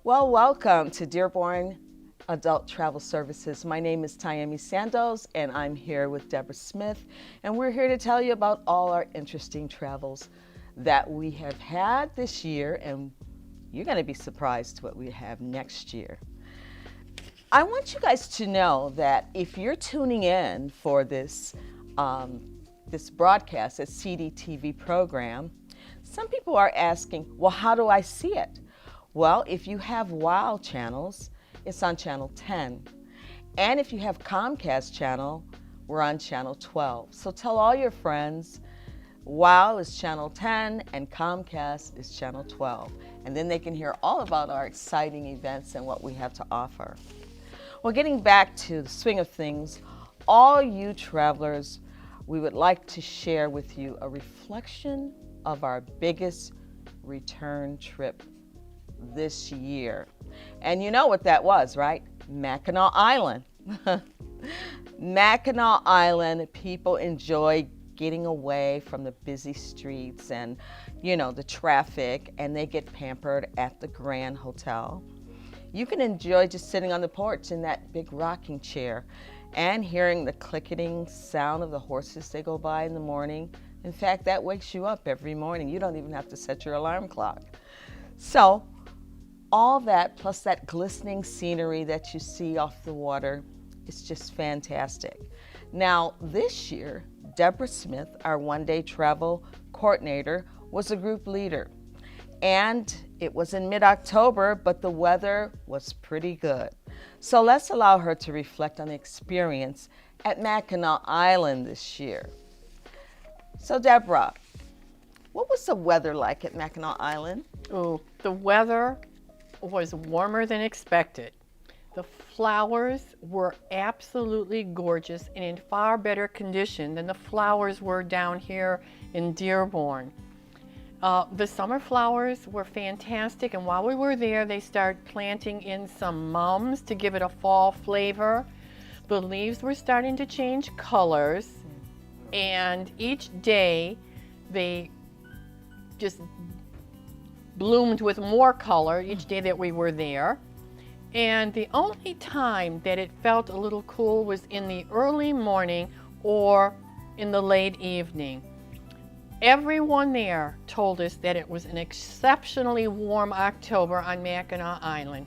Well, welcome to Dearborn Adult Travel Services. My name is Tayemi Sandos, and I'm here with Deborah Smith, and we're here to tell you about all our interesting travels that we have had this year, and you're going to be surprised what we have next year. I want you guys to know that if you're tuning in for this broadcast, this CDTV program, some people are asking, well, how do I see it? Well, if you have WOW channels, it's on channel 10. And if you have Comcast channel, we're on channel 12. So tell all your friends, WOW is channel 10 and Comcast is channel 12. And then they can hear all about our exciting events and what we have to offer. Well, getting back to the swing of things, all you travelers, we would like to share with you a reflection of our biggest return trip this year. And you know what that was, right? Mackinac Island. Mackinac Island, people enjoy getting away from the busy streets and, the traffic, and they get pampered at the Grand Hotel. You can enjoy just sitting on the porch in that big rocking chair and hearing the clicketing sound of the horses they go by in the morning. In fact, that wakes you up every morning. You don't even have to set your alarm clock. So, all that, plus that glistening scenery that you see off the water, is just fantastic. Now, this year, Deborah Smith, our one-day travel coordinator, was a group leader. And it was in mid-October, but the weather was pretty good. So let's allow her to reflect on the experience at Mackinac Island this year. So Deborah, what was the weather like at Mackinac Island? Oh, the weather was warmer than expected. The flowers were absolutely gorgeous and in far better condition than the flowers were down here in Dearborn. The summer flowers were fantastic, and while we were there, they started planting in some mums to give it a fall flavor. The leaves were starting to change colors, and each day they just bloomed with more color each day that we were there. And the only time that it felt a little cool was in the early morning or in the late evening. Everyone there told us that it was an exceptionally warm October on Mackinac Island.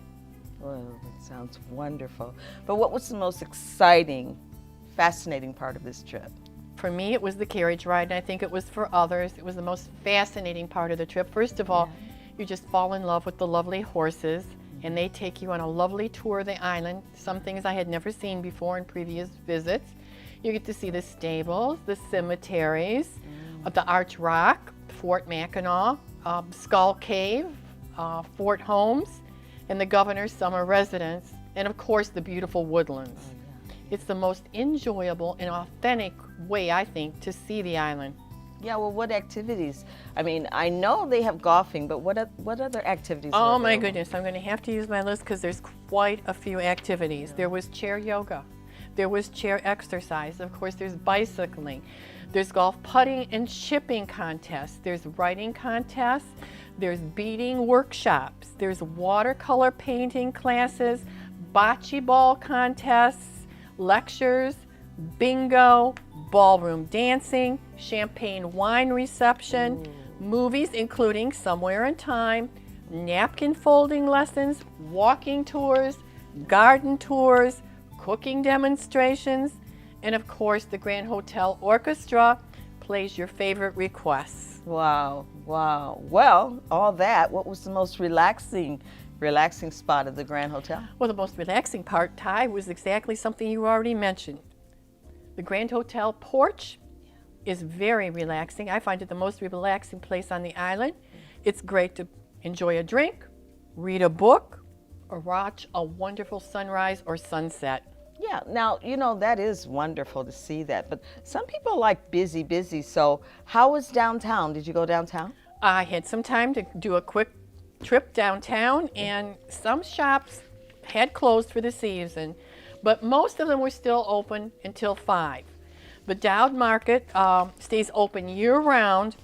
Well, that sounds wonderful. But what was the most exciting, fascinating part of this trip? For me, it was the carriage ride, and I think it was for others. It was the most fascinating part of the trip. First of all, you just fall in love with the lovely horses, and they take you on a lovely tour of the island, some things I had never seen before in previous visits. You get to see the stables, the cemeteries, the Arch Rock, Fort Mackinac, Skull Cave, Fort Holmes, and the governor's summer residence, and of course the beautiful woodlands. It's the most enjoyable and authentic way, I think, to see the island. Yeah, well, what activities? I mean, I know they have golfing, but what other activities? Oh my goodness, I'm going to have to use my list because there's quite a few activities. There was chair yoga. There was chair exercise. Of course, there's bicycling. There's golf putting and chipping contests. There's writing contests. There's beading workshops. There's watercolor painting classes, bocce ball contests, lectures, bingo, ballroom dancing, champagne wine reception, movies including Somewhere in Time, napkin folding lessons, walking tours, garden tours, cooking demonstrations, and of course the Grand Hotel Orchestra plays your favorite requests. Wow, wow. Well, all that, what was the most relaxing spot of the Grand Hotel? Well, the most relaxing part, Ty, was exactly something you already mentioned. The Grand Hotel porch is very relaxing. I find it the most relaxing place on the island. It's great to enjoy a drink, read a book, or watch a wonderful sunrise or sunset. Yeah, now, that is wonderful to see that, but some people like busy, so how was downtown? Did you go downtown? I had some time to do a quick trip downtown, and some shops had closed for the season, but most of them were still open until 5. The Dowd Market stays open year-round,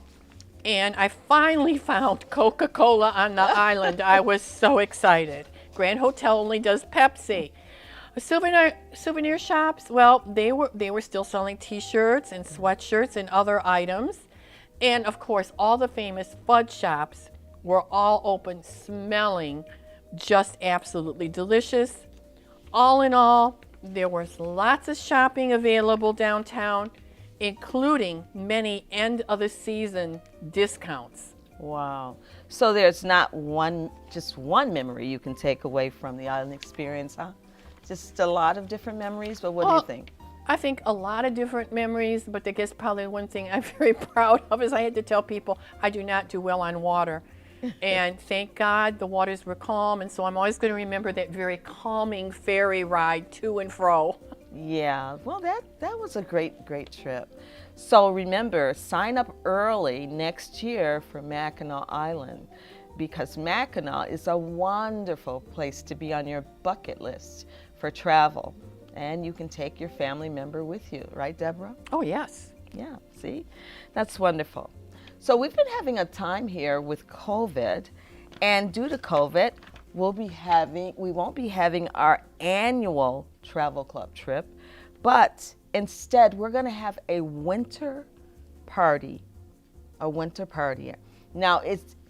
And I finally found Coca-Cola on the island. I was so excited. Grand Hotel only does Pepsi. Souvenir shops, well, they were still selling T-shirts and sweatshirts and other items. And of course, all the famous fudge shops were all open, smelling just absolutely delicious. All in all, there was lots of shopping available downtown, including many end of the season discounts. Wow. So there's not just one memory you can take away from the island experience, huh? Just a lot of different memories, but what do you think? I think a lot of different memories, but I guess probably one thing I'm very proud of is I had to tell people I do not do well on water. And thank God the waters were calm, and so I'm always going to remember that very calming ferry ride to and fro. Yeah, well, that was a great trip. So remember, sign up early next year for Mackinac Island, because Mackinac is a wonderful place to be on your bucket list for travel. And you can take your family member with you, right, Deborah? Oh, yes. Yeah, see? That's wonderful. So we've been having a time here with COVID, and due to COVID, we won't be having our annual travel club trip, but instead we're going to have a winter party. Now,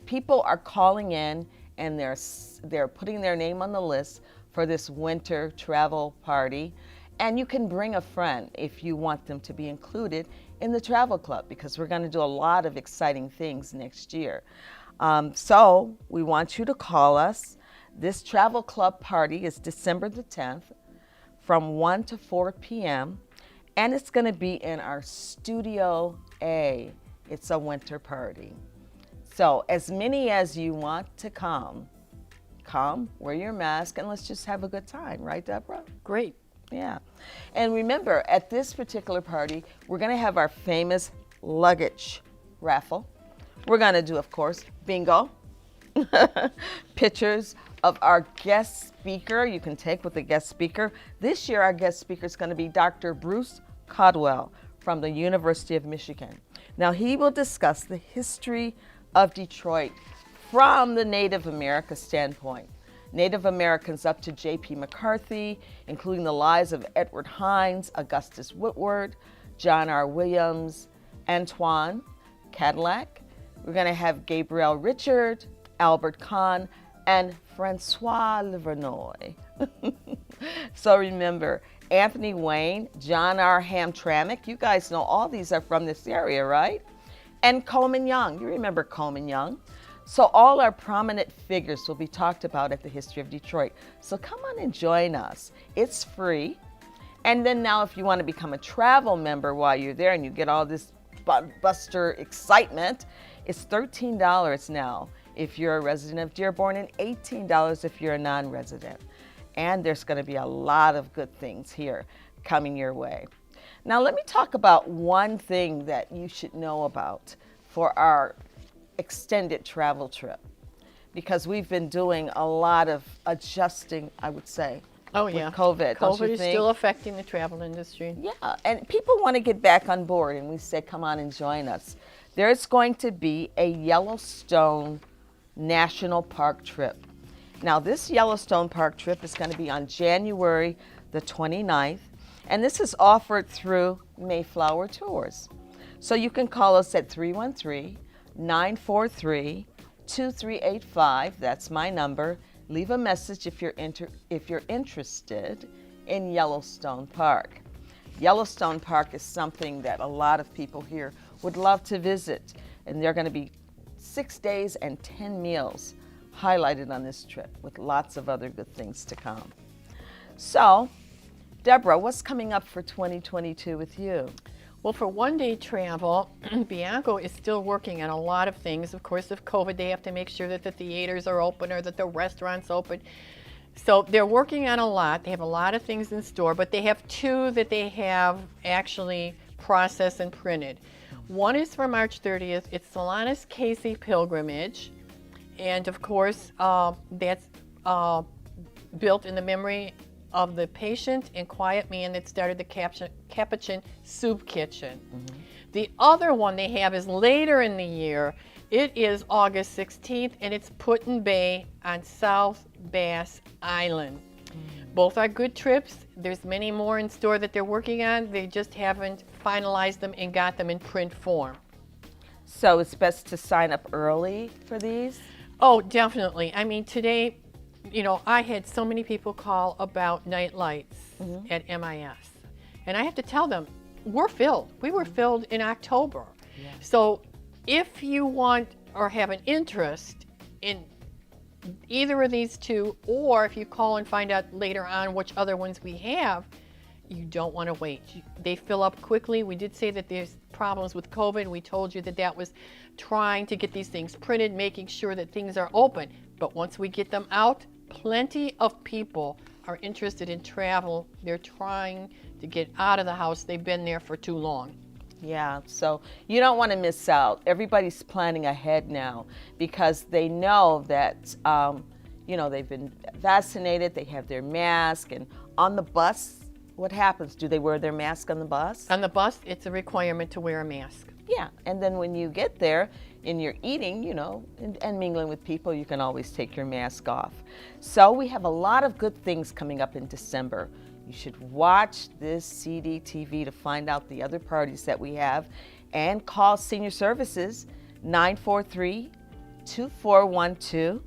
people are calling in, and they're putting their name on the list for this winter travel party. And you can bring a friend if you want them to be included in the travel club, because we're going to do a lot of exciting things next year. So we want you to call us. This travel club party is December the 10th from 1 to 4 p.m. And it's going to be in our Studio A. It's a winter party. So as many as you want to come, wear your mask, and let's just have a good time. Right, Deborah? Great. Yeah. And remember, at this particular party, we're going to have our famous luggage raffle. We're going to do, of course, bingo, pictures of our guest speaker you can take with the guest speaker. This year, our guest speaker is going to be Dr. Bruce Cadwell from the University of Michigan. Now, he will discuss the history of Detroit from the Native America standpoint. Native Americans up to J.P. McCarthy, including the lives of Edward Hines, Augustus Woodward, John R. Williams, Antoine Cadillac. We're going to have Gabriel Richard, Albert Kahn, and Francois Livernois. So remember, Anthony Wayne, John R. Hamtramck, you guys know all these are from this area, right? And Coleman Young, you remember Coleman Young. So all our prominent figures will be talked about at the History of Detroit. So come on and join us. It's free. And then now if you want to become a travel member while you're there and you get all this buster excitement, it's $13 now if you're a resident of Dearborn and $18 if you're a non-resident. And there's going to be a lot of good things here coming your way. Now let me talk about one thing that you should know about for our extended travel trip, because we've been doing a lot of adjusting, I would say. Oh, yeah. With COVID. COVID is still affecting the travel industry. Yeah, and people want to get back on board, and we said, come on and join us. There's going to be a Yellowstone National Park trip. Now, this Yellowstone Park trip is going to be on January the 29th, and this is offered through Mayflower Tours. So you can call us at 313-943-2385. That's my number. Leave a message if you're interested in Yellowstone Park. Yellowstone Park is something that a lot of people here would love to visit, and there are going to be 6 days and 10 meals highlighted on this trip, with lots of other good things to come. So, Deborah, what's coming up for 2022 with you? Well, for one-day travel, Bianco is still working on a lot of things. Of course, with COVID, they have to make sure that the theaters are open or that the restaurants open. So they're working on a lot. They have a lot of things in store, but they have two that they have actually processed and printed. One is for March 30th. It's Solanus Casey Pilgrimage. And of course, that's built in the memory of the patient and quiet man that started the Capuchin Soup Kitchen. Mm-hmm. The other one they have is later in the year. It is August 16th, and it's Put-in Bay on South Bass Island. Both are good trips. There's many more in store that they're working on. They just haven't finalized them and got them in print form. So it's best to sign up early for these? Oh, definitely. I mean, today, I had so many people call about night lights at MIS. And I have to tell them, we're filled. We were filled in October. Yeah. So if you want or have an interest in either of these two, or if you call and find out later on which other ones we have, you don't want to wait. They fill up quickly. We did say that there's problems with COVID. We told you that that was trying to get these things printed, making sure that things are open. But once we get them out, plenty of people are interested in travel. They're trying to get out of the house. They've been there for too long. Yeah, so you don't want to miss out. Everybody's planning ahead now because they know that, they've been vaccinated, they have their mask, and on the bus, what happens? Do they wear their mask on the bus? On the bus, it's a requirement to wear a mask. Yeah, and then when you get there and you're eating, and mingling with people, you can always take your mask off. So we have a lot of good things coming up in December. You should watch this CDTV to find out the other parties that we have and call Senior Services 943-2412.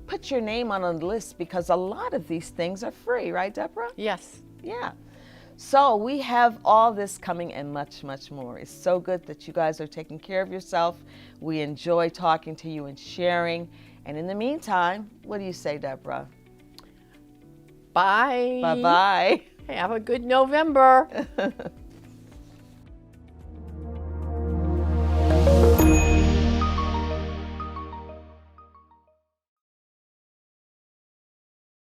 Put your name on a list because a lot of these things are free, right, Deborah? Yes. Yeah. So we have all this coming and much, much more. It's so good that you guys are taking care of yourself. We enjoy talking to you and sharing. And in the meantime, what do you say, Deborah? Bye. Bye-bye. Have a good November.